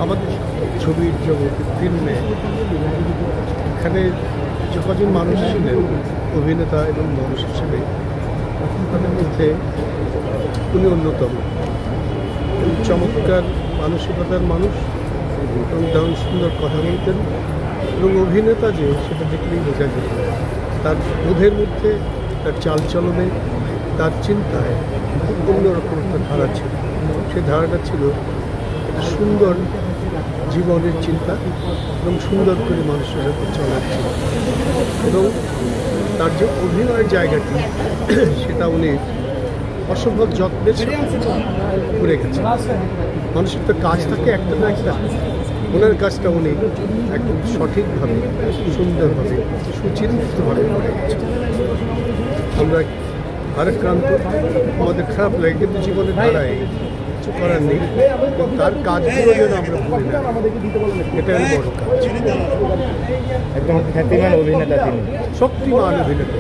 আমাদের ছবির জগতে ফিল্মে এখানে যে কজন মানুষ ছিলেন অভিনেতা এবং মানুষ হিসেবে তাদের মধ্যে উনি অন্যতম। চমৎকার মানসিকতার মানুষ এবং দারুণ সুন্দর কথা বলতেন এবং অভিনেতা যে সেটা দেখলেই বোঝা যেত। তার বোধের মধ্যে, তার চালচলনে, তার চিন্তায় খুব অন্যরকম একটা ধারা ছিল। সেই ধারাটা ছিল একটা সুন্দর জীবনের চিন্তা এবং সুন্দর করে মানুষের সাথে চলার চিন্তা। এবং তার যে অভিনয়ের জায়গাটি সেটা উনি অসম্ভব যত্নে করে গেছেন। মানুষের তো কাজ থাকে একটা না একটা, ওনার কাজটা উনি একদম সঠিকভাবে, সুন্দরভাবে, সুচিন্তিতভাবে করে গেছেন। আমরা আরেকক্রান্ত, আমাদের খারাপ লাগে, কিন্তু জীবনের ধারায় কিছু করার নেই। তার কাজগুলো যেন আমরা ভুলি না, এটাই বড় কাজ। একদম খ্যাতিমান অভিনেতা, তিনি শক্তিমান অভিনেতা।